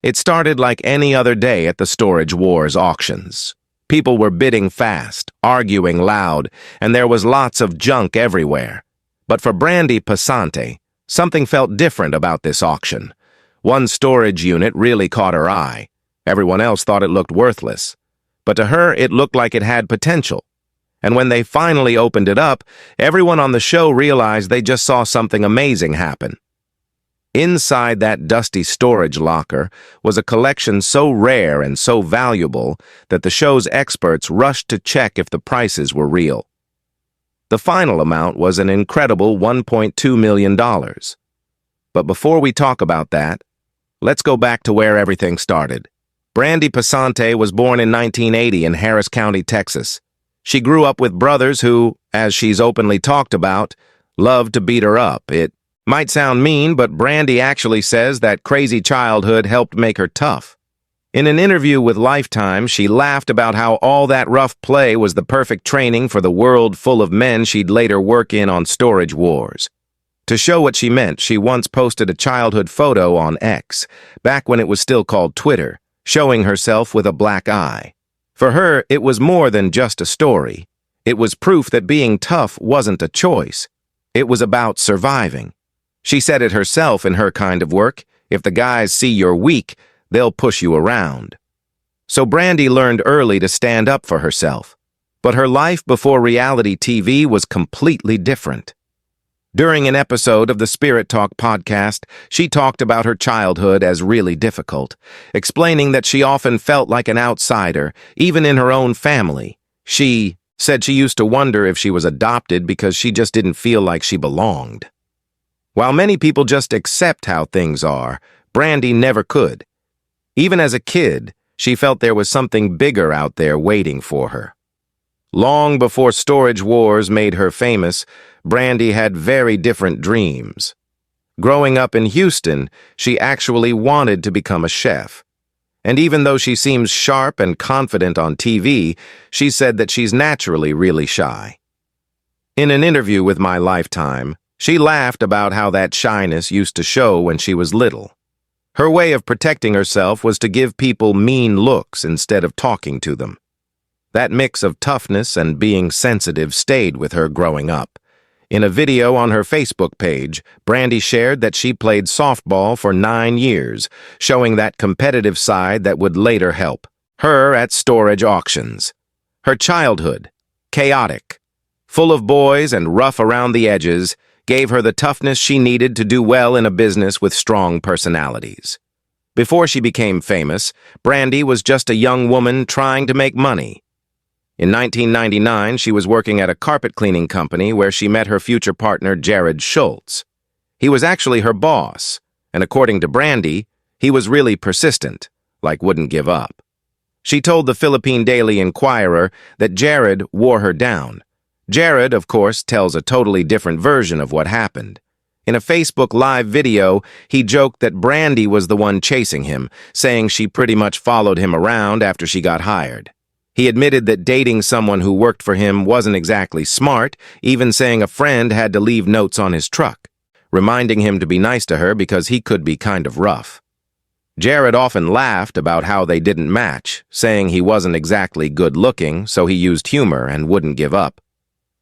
It started like any other day at the Storage Wars auctions. People were bidding fast, arguing loud, and there was lots of junk everywhere. But for Brandy Passante, something felt different about this auction. One storage unit really caught her eye. Everyone else thought it looked worthless. But to her, it looked like it had potential. And when they finally opened it up, everyone on the show realized they just saw something amazing happen. Inside that dusty storage locker was a collection so rare and so valuable that the show's experts rushed to check if the prices were real. The final amount was an incredible $1.2 million. But before we talk about that, let's go back to where everything started. Brandy Passante was born in 1980 in Harris County, Texas. She grew up with brothers who, as she's openly talked about, loved to beat her up. It might sound mean, but Brandy actually says that crazy childhood helped make her tough. In an interview with Lifetime, she laughed about how all that rough play was the perfect training for the world full of men she'd later work in on Storage Wars. To show what she meant, she once posted a childhood photo on X, back when it was still called Twitter, showing herself with a black eye. For her, it was more than just a story. It was proof that being tough wasn't a choice. It was about surviving. She said it herself in her kind of work. If the guys see you're weak, they'll push you around. So Brandy learned early to stand up for herself. But her life before reality TV was completely different. During an episode of the Spirit Talk podcast, she talked about her childhood as really difficult, explaining that she often felt like an outsider, even in her own family. She said she used to wonder if she was adopted because she just didn't feel like she belonged. While many people just accept how things are, Brandy never could. Even as a kid, she felt there was something bigger out there waiting for her. Long before Storage Wars made her famous, Brandy had very different dreams. Growing up in Houston, she actually wanted to become a chef. And even though she seems sharp and confident on TV, she said that she's naturally really shy. In an interview with My Lifetime, she laughed about how that shyness used to show when she was little. Her way of protecting herself was to give people mean looks instead of talking to them. That mix of toughness and being sensitive stayed with her growing up. In a video on her Facebook page, Brandy shared that she played softball for 9 years, showing that competitive side that would later help her at storage auctions. Her childhood, chaotic, full of boys and rough around the edges, gave her the toughness she needed to do well in a business with strong personalities. Before she became famous, Brandy was just a young woman trying to make money. In 1999, she was working at a carpet cleaning company where she met her future partner, Jarrod Schulz. He was actually her boss, and according to Brandy, he was really persistent, like wouldn't give up. She told the Philippine Daily Inquirer that Jarrod wore her down. Jarrod, of course, tells a totally different version of what happened. In a Facebook Live video, he joked that Brandy was the one chasing him, saying she pretty much followed him around after she got hired. He admitted that dating someone who worked for him wasn't exactly smart, even saying a friend had to leave notes on his truck, reminding him to be nice to her because he could be kind of rough. Jarrod often laughed about how they didn't match, saying he wasn't exactly good-looking, so he used humor and wouldn't give up.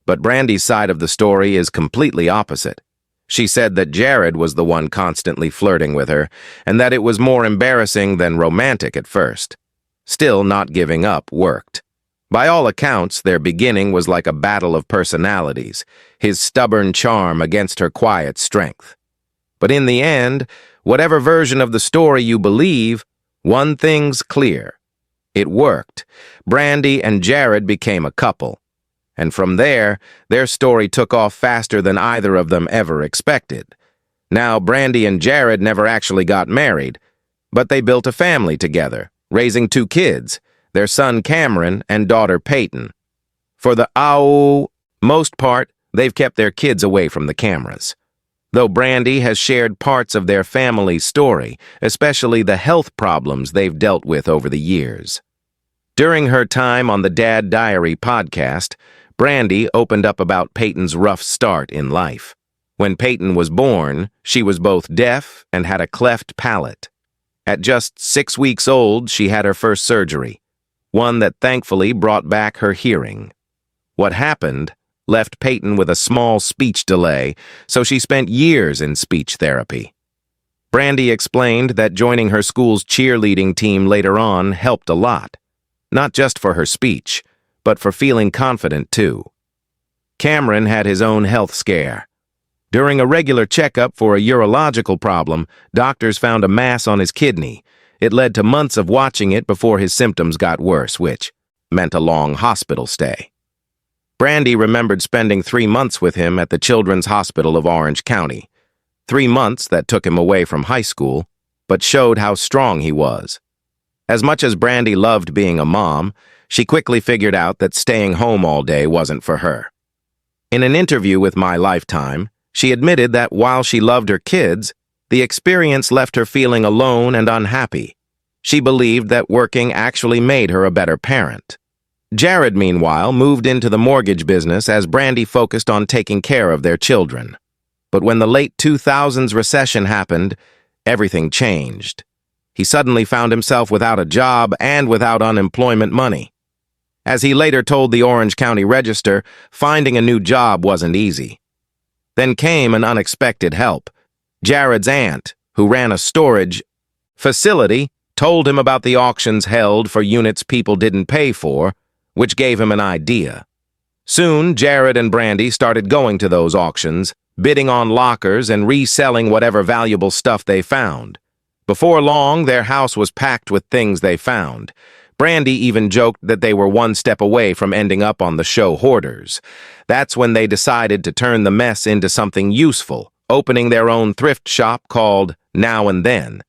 But Brandy's side of the story is completely opposite. She said that Jarrod was the one constantly flirting with her, and that it was more embarrassing than romantic at first. Still, not giving up worked. By all accounts, their beginning was like a battle of personalities, his stubborn charm against her quiet strength. But in the end, whatever version of the story you believe, one thing's clear. It worked. Brandy and Jarrod became a couple. And from there, their story took off faster than either of them ever expected. Now, Brandy and Jarrod never actually got married, but they built a family together, raising 2 kids, their son Cameron and daughter Peyton. For the most part, they've kept their kids away from the cameras. Though Brandy has shared parts of their family's story, especially the health problems they've dealt with over the years. During her time on the Dad Diary podcast, Brandy opened up about Peyton's rough start in life. When Peyton was born, she was both deaf and had a cleft palate. At just 6 weeks old, she had her first surgery, one that thankfully brought back her hearing. What happened left Peyton with a small speech delay, so she spent years in speech therapy. Brandy explained that joining her school's cheerleading team later on helped a lot, not just for her speech, but for feeling confident too. Cameron had his own health scare. During a regular checkup for a urological problem, doctors found a mass on his kidney. It led to months of watching it before his symptoms got worse, which meant a long hospital stay. Brandy remembered spending 3 months with him at the Children's Hospital of Orange County. 3 months that took him away from high school, but showed how strong he was. As much as Brandy loved being a mom, she quickly figured out that staying home all day wasn't for her. In an interview with My Lifetime, she admitted that while she loved her kids, the experience left her feeling alone and unhappy. She believed that working actually made her a better parent. Jarrod, meanwhile, moved into the mortgage business as Brandy focused on taking care of their children. But when the late 2000s recession happened, everything changed. He suddenly found himself without a job and without unemployment money. As he later told the Orange County Register, finding a new job wasn't easy. Then came an unexpected help. Jarrod's aunt, who ran a storage facility, told him about the auctions held for units people didn't pay for, which gave him an idea. Soon, Jarrod and Brandy started going to those auctions, bidding on lockers and reselling whatever valuable stuff they found. Before long, their house was packed with things they found. Brandy even joked that they were one step away from ending up on the show Hoarders. That's when they decided to turn the mess into something useful, opening their own thrift shop called Now and Then.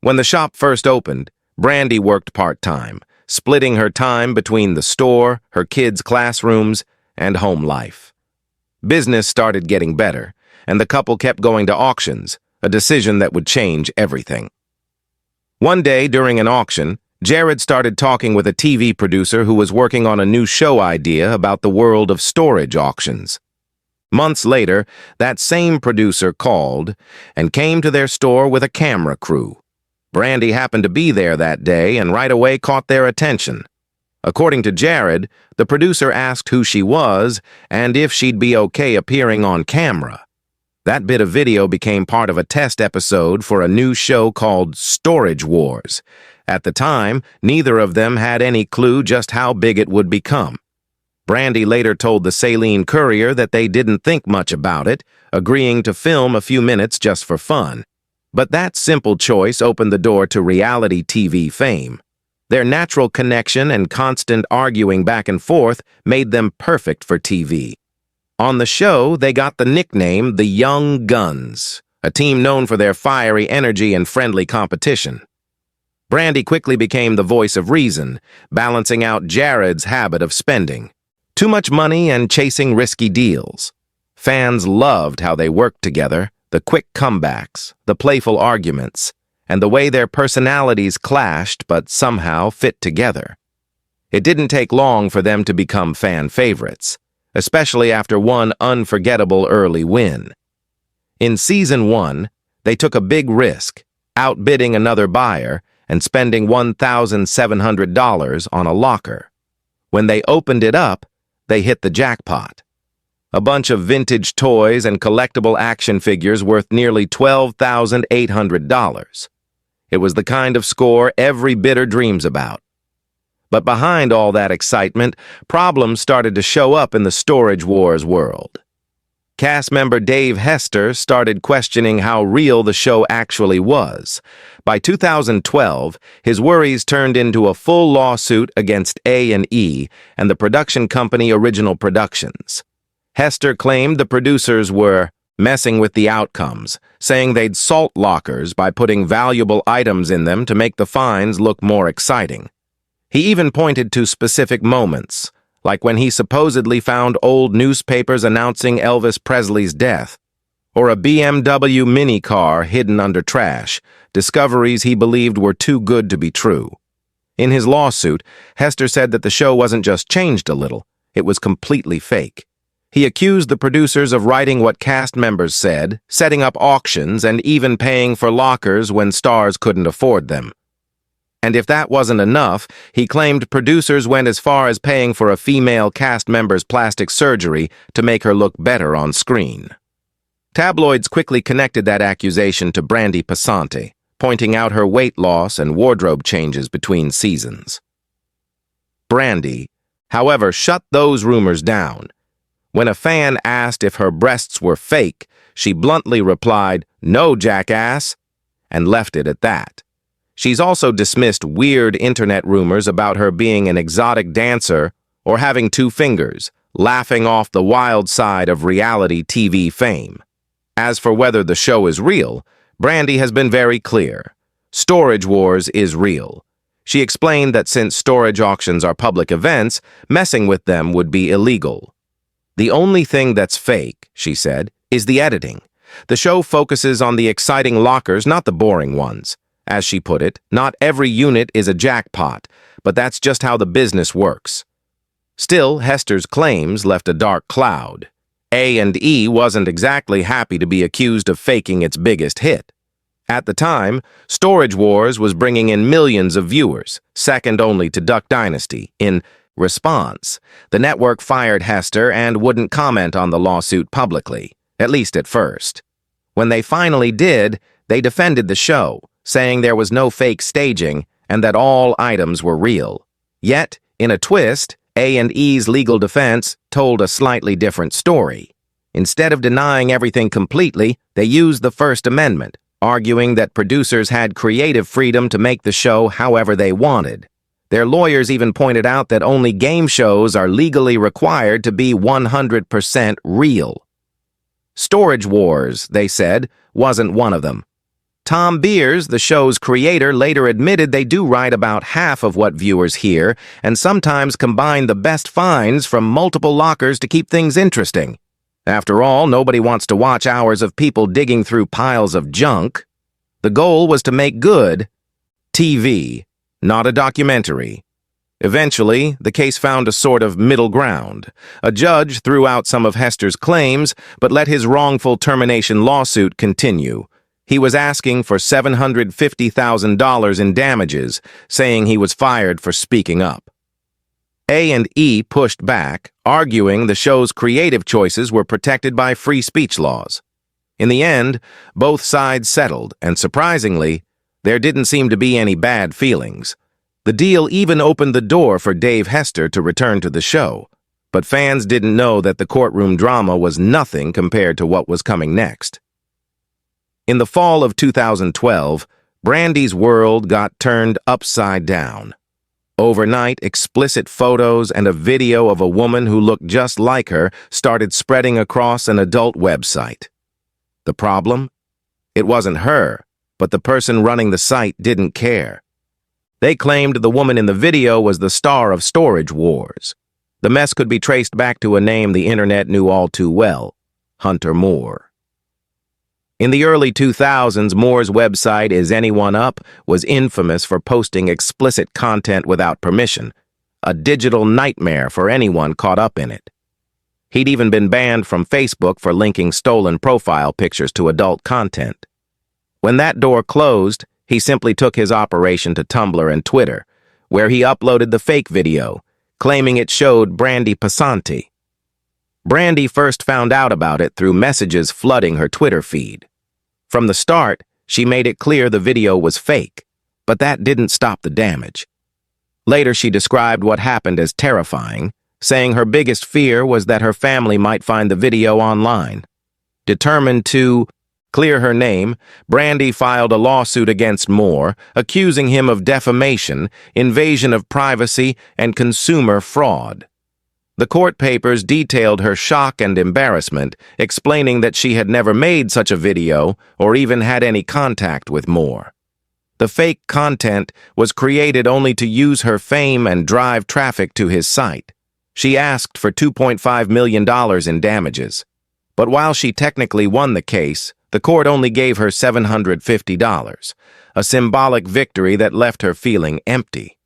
When the shop first opened, Brandy worked part-time, splitting her time between the store, her kids' classrooms, and home life. Business started getting better, and the couple kept going to auctions, a decision that would change everything. One day during an auction, Jarrod started talking with a TV producer who was working on a new show idea about the world of storage auctions. Months later, that same producer called and came to their store with a camera crew. Brandy happened to be there that day and right away caught their attention. According to Jarrod, the producer asked who she was and if she'd be okay appearing on camera. That bit of video became part of a test episode for a new show called Storage Wars. At the time, neither of them had any clue just how big it would become. Brandy later told the Saline Courier that they didn't think much about it, agreeing to film a few minutes just for fun. But that simple choice opened the door to reality TV fame. Their natural connection and constant arguing back and forth made them perfect for TV. On the show, they got the nickname the Young Guns, a team known for their fiery energy and friendly competition. Brandy quickly became the voice of reason, balancing out Jarrod's habit of spending too much money and chasing risky deals. Fans loved how they worked together, the quick comebacks, the playful arguments, and the way their personalities clashed but somehow fit together. It didn't take long for them to become fan favorites, especially after one unforgettable early win. In Season 1, they took a big risk, outbidding another buyer and spending $1,700 on a locker. When they opened it up, they hit the jackpot. A bunch of vintage toys and collectible action figures worth nearly $12,800. It was the kind of score every bidder dreams about. But behind all that excitement, problems started to show up in the Storage Wars world. Cast member Dave Hester started questioning how real the show actually was. By 2012, his worries turned into a full lawsuit against A&E and the production company Original Productions. Hester claimed the producers were messing with the outcomes, saying they'd salt lockers by putting valuable items in them to make the finds look more exciting. He even pointed to specific moments, like when he supposedly found old newspapers announcing Elvis Presley's death, or a BMW mini car hidden under trash, discoveries he believed were too good to be true. In his lawsuit, Hester said that the show wasn't just changed a little, it was completely fake. He accused the producers of writing what cast members said, setting up auctions, and even paying for lockers when stars couldn't afford them. And if that wasn't enough, he claimed producers went as far as paying for a female cast member's plastic surgery to make her look better on screen. Tabloids quickly connected that accusation to Brandy Passante, pointing out her weight loss and wardrobe changes between seasons. Brandi, however, shut those rumors down. When a fan asked if her breasts were fake, she bluntly replied, "No, jackass," and left it at that. She's also dismissed weird internet rumors about her being an exotic dancer or having two fingers, laughing off the wild side of reality TV fame. As for whether the show is real, Brandi has been very clear. Storage Wars is real. She explained that since storage auctions are public events, messing with them would be illegal. "The only thing that's fake," she said, "is the editing. The show focuses on the exciting lockers, not the boring ones. As she put it, not every unit is a jackpot, but that's just how the business works." Still, Hester's claims left a dark cloud. A&E wasn't exactly happy to be accused of faking its biggest hit. At the time, Storage Wars was bringing in millions of viewers, second only to Duck Dynasty. In response, the network fired Hester and wouldn't comment on the lawsuit publicly, at least at first. When they finally did, they defended the show, saying there was no fake staging and that all items were real. Yet, in a twist, A&E's legal defense told a slightly different story. Instead of denying everything completely, they used the First Amendment, arguing that producers had creative freedom to make the show however they wanted. Their lawyers even pointed out that only game shows are legally required to be 100% real. Storage Wars, they said, wasn't one of them. Tom Beers, the show's creator, later admitted they do write about half of what viewers hear and sometimes combine the best finds from multiple lockers to keep things interesting. After all, nobody wants to watch hours of people digging through piles of junk. The goal was to make good TV, not a documentary. Eventually, the case found a sort of middle ground. A judge threw out some of Hester's claims, but let his wrongful termination lawsuit continue. He was asking for $750,000 in damages, saying he was fired for speaking up. A&E pushed back, arguing the show's creative choices were protected by free speech laws. In the end, both sides settled, and surprisingly, there didn't seem to be any bad feelings. The deal even opened the door for Dave Hester to return to the show, but fans didn't know that the courtroom drama was nothing compared to what was coming next. In the fall of 2012, Brandi's world got turned upside down. Overnight, explicit photos and a video of a woman who looked just like her started spreading across an adult website. The problem? It wasn't her, but the person running the site didn't care. They claimed the woman in the video was the star of Storage Wars. The mess could be traced back to a name the internet knew all too well, Hunter Moore. In the early 2000s, Moore's website, Is Anyone Up?, was infamous for posting explicit content without permission, a digital nightmare for anyone caught up in it. He'd even been banned from Facebook for linking stolen profile pictures to adult content. When that door closed, he simply took his operation to Tumblr and Twitter, where he uploaded the fake video, claiming it showed Brandy Passante. Brandi first found out about it through messages flooding her Twitter feed. From the start, she made it clear the video was fake, but that didn't stop the damage. Later, she described what happened as terrifying, saying her biggest fear was that her family might find the video online. Determined to clear her name, Brandi filed a lawsuit against Moore, accusing him of defamation, invasion of privacy, and consumer fraud. The court papers detailed her shock and embarrassment, explaining that she had never made such a video or even had any contact with Moore. The fake content was created only to use her fame and drive traffic to his site. She asked for $2.5 million in damages. But while she technically won the case, the court only gave her $750, a symbolic victory that left her feeling empty.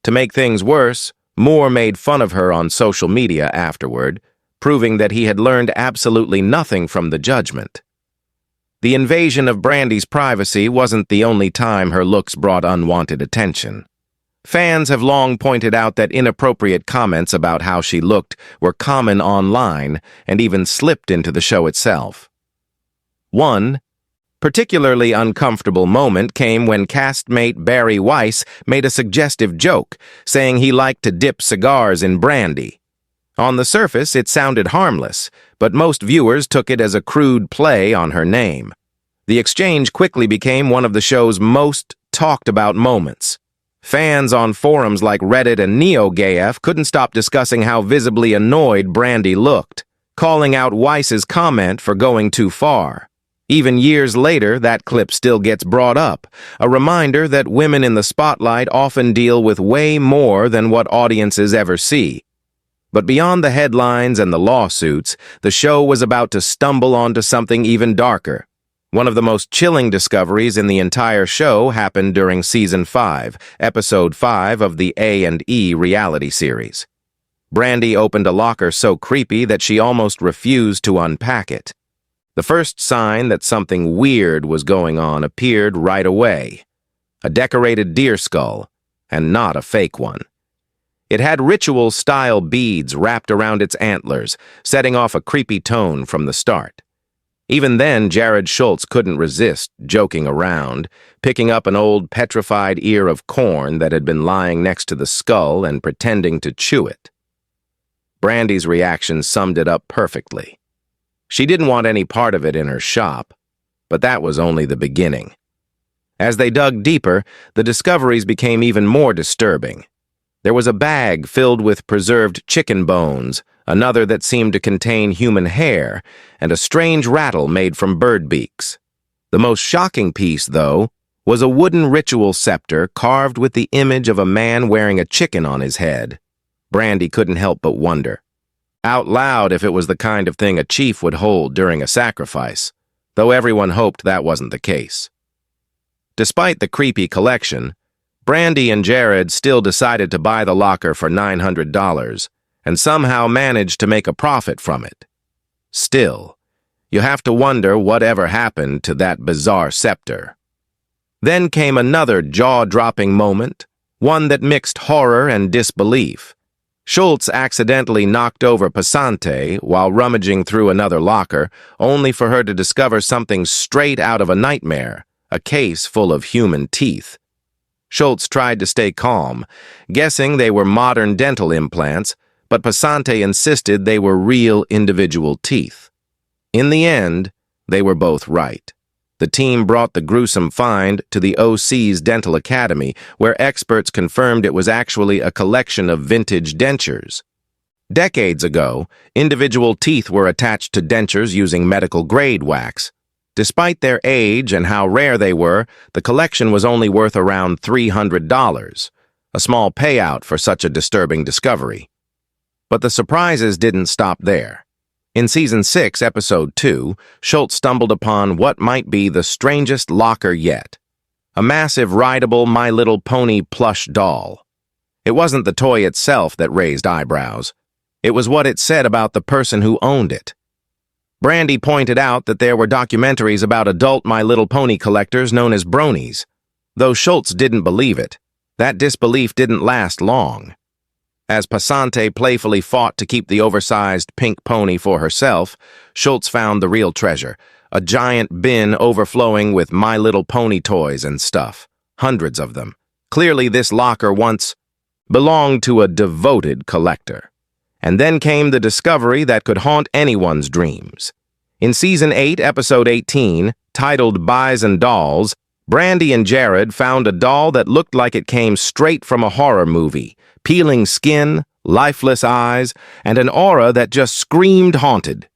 To make things worse, Moore made fun of her on social media afterward, proving that he had learned absolutely nothing from the judgment. The invasion of Brandy's privacy wasn't the only time her looks brought unwanted attention. Fans have long pointed out that inappropriate comments about how she looked were common online and even slipped into the show itself. One particularly uncomfortable moment came when castmate Barry Weiss made a suggestive joke, saying he liked to dip cigars in brandy. On the surface, it sounded harmless, but most viewers took it as a crude play on her name. The exchange quickly became one of the show's most talked-about moments. Fans on forums like Reddit and NeoGAF couldn't stop discussing how visibly annoyed Brandy looked, calling out Weiss's comment for going too far. Even years later, that clip still gets brought up, a reminder that women in the spotlight often deal with way more than what audiences ever see. But beyond the headlines and the lawsuits, the show was about to stumble onto something even darker. One of the most chilling discoveries in the entire show happened during Season 5, Episode 5 of the A&E reality series. Brandy opened a locker so creepy that she almost refused to unpack it. The first sign that something weird was going on appeared right away. A decorated deer skull, and not a fake one. It had ritual-style beads wrapped around its antlers, setting off a creepy tone from the start. Even then, Jarrod Schulz couldn't resist joking around, picking up an old petrified ear of corn that had been lying next to the skull and pretending to chew it. Brandy's reaction summed it up perfectly. She didn't want any part of it in her shop, but that was only the beginning. As they dug deeper, the discoveries became even more disturbing. There was a bag filled with preserved chicken bones, another that seemed to contain human hair, and a strange rattle made from bird beaks. The most shocking piece, though, was a wooden ritual scepter carved with the image of a man wearing a chicken on his head. Brandy couldn't help but wonder out loud if it was the kind of thing a chief would hold during a sacrifice, though everyone hoped that wasn't the case. Despite the creepy collection, Brandy and Jarrod still decided to buy the locker for $900 and somehow managed to make a profit from it. Still, you have to wonder whatever happened to that bizarre scepter. Then came another jaw-dropping moment, one that mixed horror and disbelief. Schultz accidentally knocked over Passante while rummaging through another locker, only for her to discover something straight out of a nightmare, a case full of human teeth. Schultz tried to stay calm, guessing they were modern dental implants, but Passante insisted they were real individual teeth. In the end, they were both right. The team brought the gruesome find to the OC's Dental Academy, where experts confirmed it was actually a collection of vintage dentures. Decades ago, individual teeth were attached to dentures using medical-grade wax. Despite their age and how rare they were, the collection was only worth around $300, a small payout for such a disturbing discovery. But the surprises didn't stop there. In Season 6, Episode 2, Schultz stumbled upon what might be the strangest locker yet. A massive rideable My Little Pony plush doll. It wasn't the toy itself that raised eyebrows. It was what it said about the person who owned it. Brandy pointed out that there were documentaries about adult My Little Pony collectors known as bronies. Though Schultz didn't believe it, that disbelief didn't last long. As Passante playfully fought to keep the oversized pink pony for herself, Schultz found the real treasure, a giant bin overflowing with My Little Pony toys and stuff, hundreds of them. Clearly this locker once belonged to a devoted collector. And then came the discovery that could haunt anyone's dreams. In Season 8, Episode 18, titled Buys and Dolls, Brandy and Jarrod found a doll that looked like it came straight from a horror movie, peeling skin, lifeless eyes, and an aura that just screamed haunted.